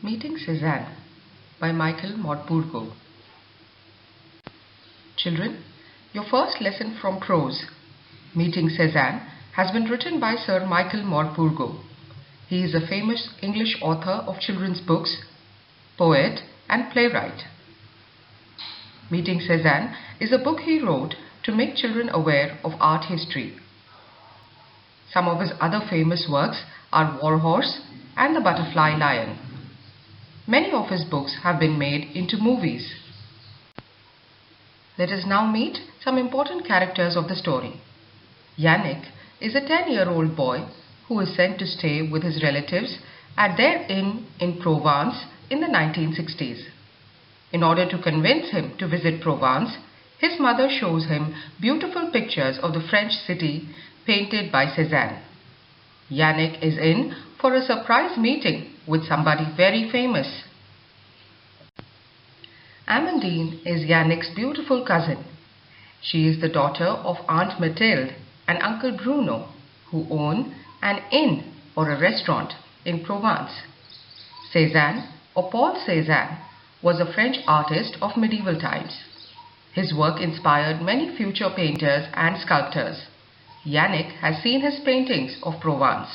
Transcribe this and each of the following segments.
Meeting Cézanne by Michael Morpurgo. Children, your first lesson from prose, Meeting Cézanne, has been written by Sir Michael Morpurgo. He is a famous English author of children's books, poet and playwright. Meeting Cézanne is a book he wrote to make children aware of art history. Some of his other famous works are War Horse and The Butterfly Lion. Many of his books have been made into movies. Let us now meet some important characters of the story. Yannick is a 10-year-old boy who is sent to stay with his relatives at their inn in Provence in the 1960s. In order to convince him to visit Provence, his mother shows him beautiful pictures of the French city painted by Cézanne. Yannick is in for a surprise meeting with somebody very famous. Amandine is Yannick's beautiful cousin. She is the daughter of Aunt Mathilde and Uncle Bruno, who own an inn or a restaurant in Provence. Cézanne, or Paul Cézanne, was a French artist of medieval times. His work inspired many future painters and sculptors. Yannick has seen his paintings of Provence.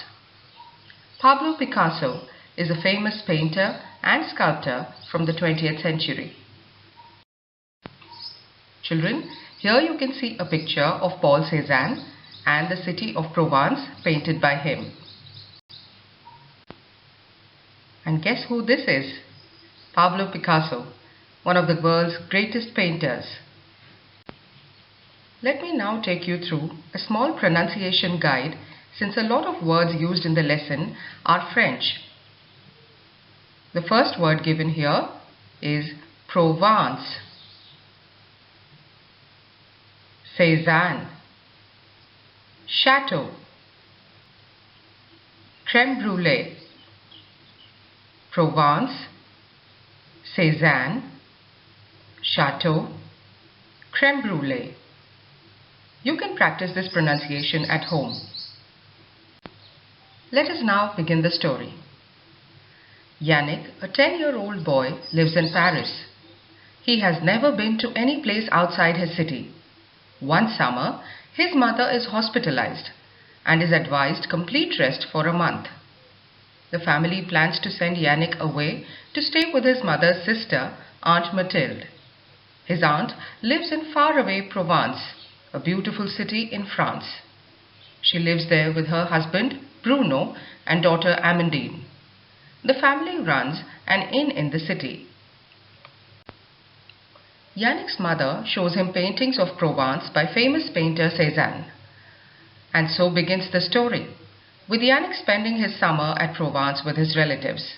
Pablo Picasso is a famous painter and sculptor from the 20th century. Children, here you can see a picture of Paul Cézanne and the city of Provence painted by him. And guess who this is? Pablo Picasso, one of the world's greatest painters. Let me now take you through a small pronunciation guide since a lot of words used in the lesson are French. The first word given here is Provence, Cézanne, Chateau, Crème brûlée, Provence, Cézanne, Chateau, Crème brûlée. You can practice this pronunciation at home. Let us now begin the story. Yannick, a 10-year-old boy, lives in Paris. He has never been to any place outside his city. One summer, his mother is hospitalized and is advised complete rest for a month. The family plans to send Yannick away to stay with his mother's sister, Aunt Mathilde. His aunt lives in faraway Provence, a beautiful city in France. She lives there with her husband, Bruno, and daughter Amandine. The family runs an inn in the city. Yannick's mother shows him paintings of Provence by famous painter Cézanne. And so begins the story, with Yannick spending his summer at Provence with his relatives.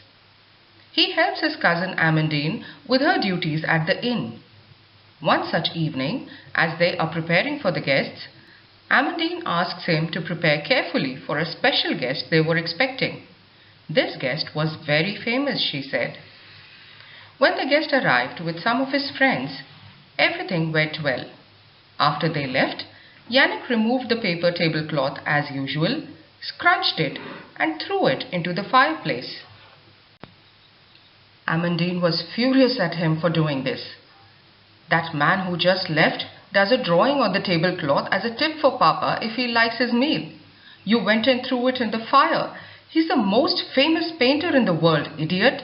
He helps his cousin Amandine with her duties at the inn. One such evening, as they are preparing for the guests, Amandine asks him to prepare carefully for a special guest they were expecting. This guest was very famous, she said. When the guest arrived with some of his friends, everything went well. After they left, Yannick removed the paper tablecloth as usual, scrunched it and threw it into the fireplace. Amandine was furious at him for doing this. That man who just left does a drawing on the tablecloth as a tip for Papa if he likes his meal. You went and threw it in the fire. He's the most famous painter in the world, idiot.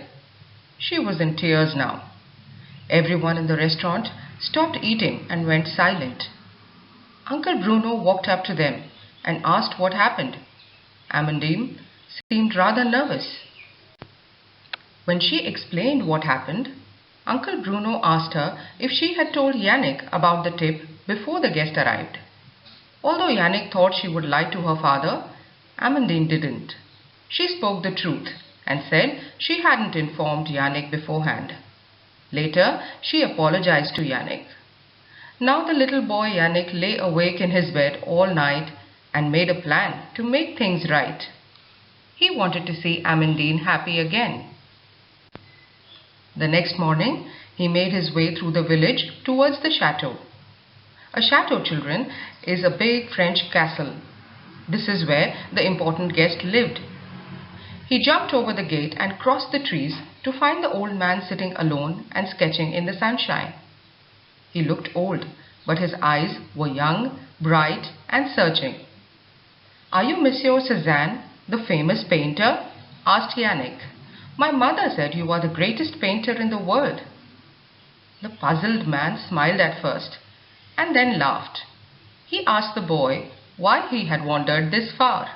She was in tears now. Everyone in the restaurant stopped eating and went silent. Uncle Bruno walked up to them and asked what happened. Amandine seemed rather nervous. When she explained what happened, Uncle Bruno asked her if she had told Yannick about the tip before the guest arrived. Although Yannick thought she would lie to her father, Amandine didn't. She spoke the truth and said she hadn't informed Yannick beforehand. Later, she apologized to Yannick. Now the little boy Yannick lay awake in his bed all night and made a plan to make things right. He wanted to see Amandine happy again. The next morning, he made his way through the village towards the chateau. A chateau, children, is a big French castle. This is where the important guest lived. He jumped over the gate and crossed the trees to find the old man sitting alone and sketching in the sunshine. He looked old, but his eyes were young, bright, and searching. "Are you Monsieur Cézanne, the famous painter?" asked Yannick. "My mother said you are the greatest painter in the world." The puzzled man smiled at first, and then laughed. He asked the boy why he had wandered this far.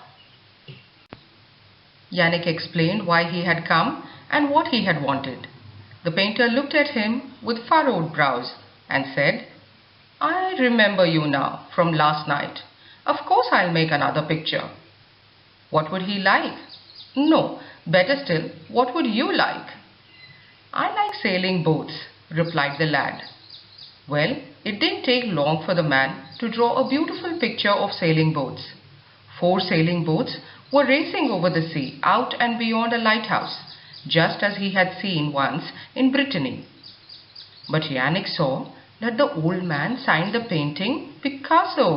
Yannick explained why he had come and what he had wanted. The painter looked at him with furrowed brows and said, "I remember you now from last night. Of course I'll make another picture." What would he like? No, better still, what would you like? "I like sailing boats," replied the lad. Well, it didn't take long for the man to draw a beautiful picture of sailing boats. 4 sailing boats were racing over the sea out and beyond a lighthouse, just as he had seen once in Brittany. But Yannick saw that the old man signed the painting Picasso.